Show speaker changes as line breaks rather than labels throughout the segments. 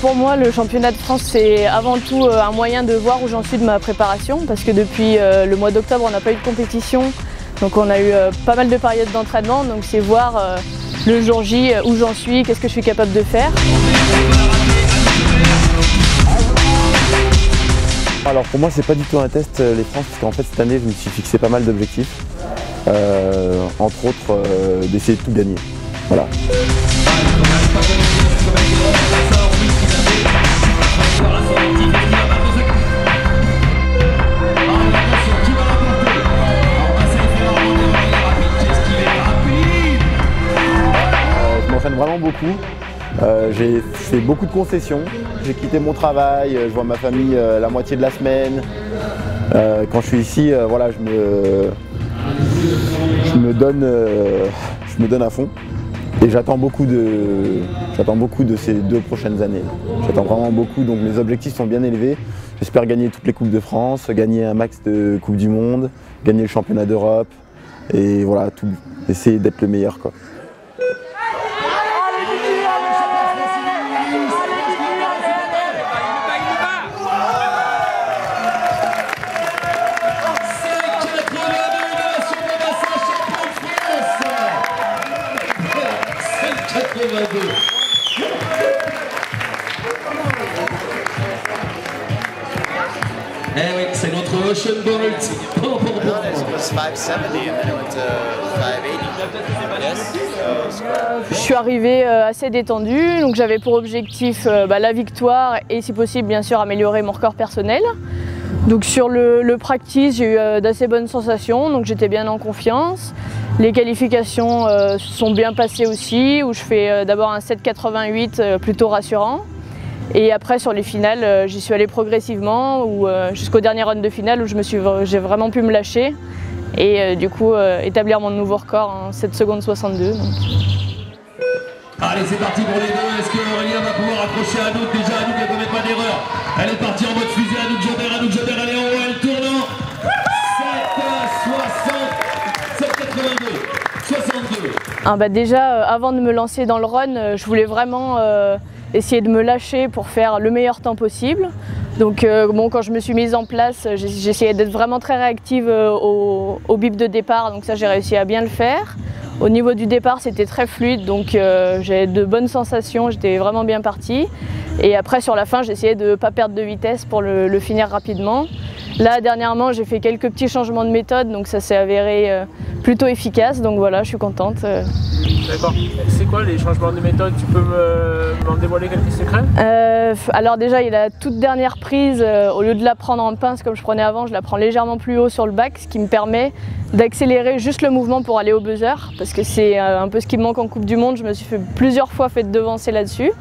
pour moi, le championnat de France, c'est avant tout un moyen de voir où j'en suis de ma préparation, parce que depuis le mois d'octobre, on n'a pas eu de compétition, donc on a eu pas mal de périodes d'entraînement, donc c'est voir le jour J où j'en suis, qu'est-ce que je suis capable de faire.
Alors pour moi, c'est pas du tout un test les France, parce qu'en fait cette année, je me suis fixé pas mal d'objectifs, entre autres d'essayer de tout gagner. Voilà. Je m'entraîne vraiment beaucoup. J'ai fait beaucoup de concessions. J'ai quitté mon travail, je vois ma famille la moitié de la semaine. Quand je suis ici, voilà, je me donne à fond. Et j'attends beaucoup de ces 2 prochaines années. J'attends vraiment beaucoup, donc mes objectifs sont bien élevés. J'espère gagner toutes les Coupes de France, gagner un max de Coupes du Monde, gagner le championnat d'Europe et voilà, tout, essayer d'être le meilleur, quoi.
Eh oui, c'est notre Ocean Bolt.
Je suis arrivée assez détendue, donc j'avais pour objectif la victoire et si possible bien sûr améliorer mon record personnel. Donc sur le practice, j'ai eu d'assez bonnes sensations, donc j'étais bien en confiance. Les qualifications se sont bien passées aussi, où je fais d'abord un 7,88 plutôt rassurant. Et après sur les finales, j'y suis allée progressivement jusqu'au dernier run de finale où j'ai vraiment pu me lâcher et du coup établir mon nouveau record en 7 secondes 62. Donc.
Allez, c'est parti pour les deux. Est-ce que Aurélien va pouvoir accrocher Anouk? Déjà Anouk, elle ne commet pas d'erreur. Elle est partie en mode fusée. Anouk Jobert, elle est en haut, elle tourne en
7,62. Déjà avant de me lancer dans le run, je voulais vraiment essayer de me lâcher pour faire le meilleur temps possible. Donc quand je me suis mise en place, j'ai essayé d'être vraiment très réactive au bip de départ, donc ça j'ai réussi à bien le faire. Au niveau du départ, c'était très fluide, donc j'ai de bonnes sensations, j'étais vraiment bien partie. Et après sur la fin, j'ai essayé de ne pas perdre de vitesse pour le finir rapidement. Là dernièrement, j'ai fait quelques petits changements de méthode, donc ça s'est avéré plutôt efficace, donc voilà, je suis contente.
D'accord. C'est quoi les changements de méthode? Tu peux m'en dévoiler quelques secrets?
Alors déjà, il y a la toute dernière prise, au lieu de la prendre en pince comme je prenais avant, je la prends légèrement plus haut sur le bac, ce qui me permet d'accélérer juste le mouvement pour aller au buzzer, parce que c'est un peu ce qui me manque en Coupe du Monde, je me suis plusieurs fois fait devancer là-dessus.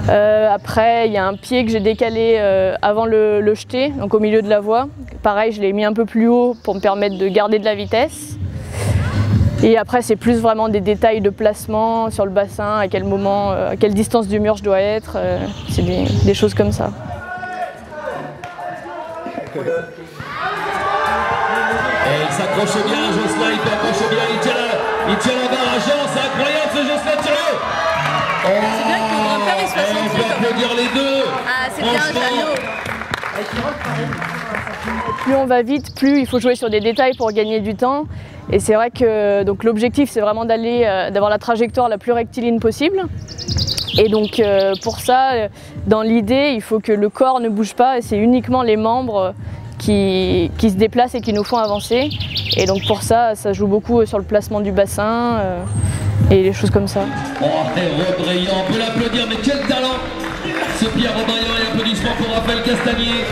Après, il y a un pied que j'ai décalé avant le jeté, donc au milieu de la voie. Pareil, je l'ai mis un peu plus haut pour me permettre de garder de la vitesse. Et après, c'est plus vraiment des détails de placement sur le bassin, à quel moment, à quelle distance du mur je dois être. C'est des choses comme ça.
Et il s'accroche bien, Jocelyn, il s'accroche bien, il tient la barre à Jean, c'est incroyable ce Jocelyn Thiriot.
C'est bien que le grand-père il soit
senti. On peut applaudir les deux.
Ah, c'est bien, Jeannot.
Plus on va vite, plus il faut jouer sur des détails pour gagner du temps. Et c'est vrai que l'objectif, c'est vraiment d'avoir la trajectoire la plus rectiligne possible. Et donc pour ça, dans l'idée, il faut que le corps ne bouge pas et c'est uniquement les membres qui se déplacent et qui nous font avancer. Et donc pour ça, ça joue beaucoup sur le placement du bassin et les choses comme ça.
Oh, Rob Brillant, on peut l'applaudir, mais quel talent ce Pierre Brillant, et applaudissements pour Raphaël Castagnier.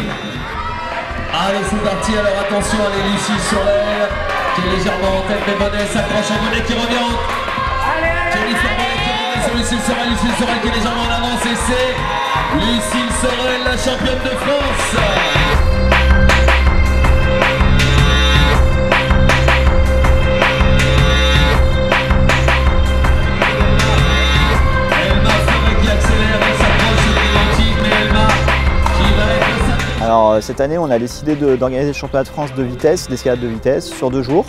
Allez, c'est parti, alors attention, allez, Lucie sur l'aile, qui est légèrement en tête, mais Bonnet s'accroche en Bonnet qui revient. Jennifer Bonnet qui revient sur Lucille Sorel qui est légèrement en avance, et c'est Lucille Sorel, la championne de France.
Alors cette année, on a décidé d'organiser le championnat de France de vitesse, d'escalade de vitesse, sur 2 jours.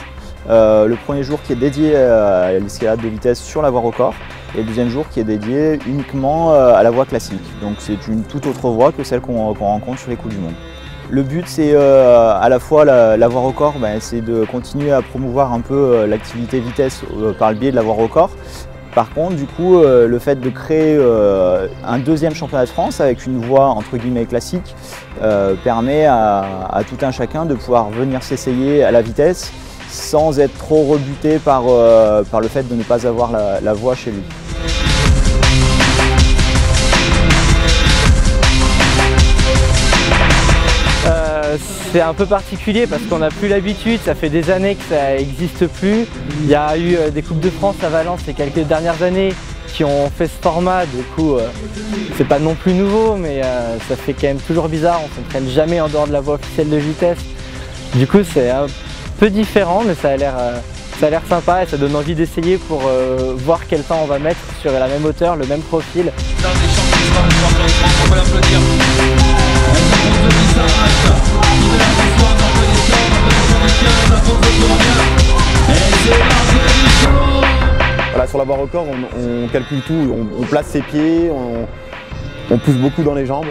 Le premier jour qui est dédié à l'escalade de vitesse sur la voie record et le deuxième jour qui est dédié uniquement à la voie classique. Donc c'est une toute autre voie que celle qu'on rencontre sur les Coupes du Monde. Le but, c'est à la fois la voie record, c'est de continuer à promouvoir un peu l'activité vitesse par le biais de la voie record. Par contre, du coup, le fait de créer un deuxième championnat de France avec une voie entre guillemets classique permet à tout un chacun de pouvoir venir s'essayer à la vitesse sans être trop rebuté par le fait de ne pas avoir la voie chez lui.
C'est un peu particulier parce qu'on n'a plus l'habitude, ça fait des années que ça n'existe plus. Il y a eu des Coupes de France à Valence ces quelques dernières années qui ont fait ce format, du coup c'est pas non plus nouveau, mais ça fait quand même toujours bizarre, on s'entraîne jamais en dehors de la voie officielle de vitesse. Du coup c'est un peu différent, mais ça a l'air sympa et ça donne envie d'essayer pour voir quel temps on va mettre sur la même hauteur, le même profil.
Voilà, sur la voie record, on calcule tout, on place ses pieds, on pousse beaucoup dans les jambes.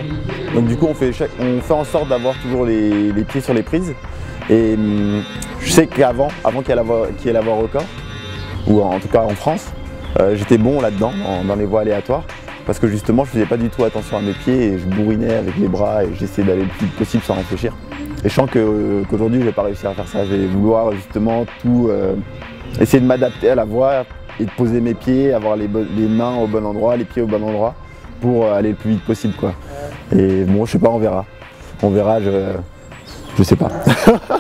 Donc du coup, on fait en sorte d'avoir toujours les pieds sur les prises. Et je sais qu'avant qu'il y ait la voie record, ou en tout cas en France, j'étais bon là-dedans, dans les voies aléatoires. Parce que justement, je faisais pas du tout attention à mes pieds et je bourrinais avec les bras et j'essayais d'aller le plus vite possible sans réfléchir. Et je sens qu'aujourd'hui, je vais pas réussir à faire ça. Je vais vouloir justement tout essayer de m'adapter à la voie et de poser mes pieds, avoir les mains au bon endroit, les pieds au bon endroit pour aller le plus vite possible, quoi. Et bon, je sais pas, on verra. On verra, je sais pas.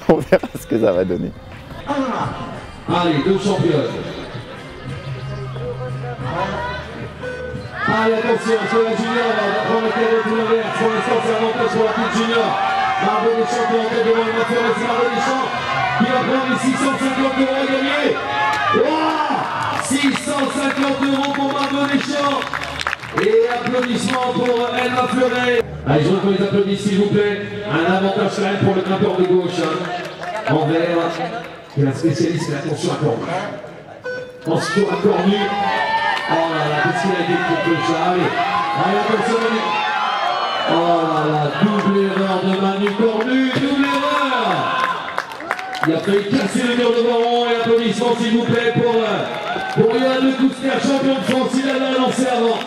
On verra ce que ça va donner.
Allez, deux championnes. Allez, attention, sur la junior, on va prendre le tête de tout l'inverse. Pour l'instant, c'est l'avantage pour la petite junior. Margot Deschamps qui est en tête devant le voiture, c'est Margot Deschamps qui va prendre les 650 € à gagner. Wow, 650 € pour Margot Deschamps. Et applaudissements pour Elma Fleuret. Allez, je veux qu'on les applaudisse, s'il vous plaît. Un avantage quand même pour le grimpeur de gauche. En vert, qui est la spécialiste de la tension à corps. En secours à corps nu. Oh là là, qu'est-ce qu'il a été contre le chat? Allez, attention, Manu. Oh là là, double erreur de Manu Cornu, double erreur. Il a failli casser le mur de Voron et applaudissements s'il vous plaît pour Johan Le Couster, champion de France, il avait lancé avant.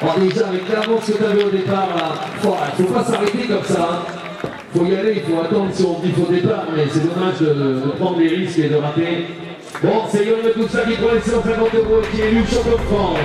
Oh, déjà avec l'avance que tu avais au départ là, il ne faut pas s'arrêter comme ça. Hein. Faut y aller, il faut attendre si on dit faux départ, mais c'est dommage de prendre des risques et de rater. Bon, c'est Johan Le Couster qui prend les 150 € qui est élu champion de France.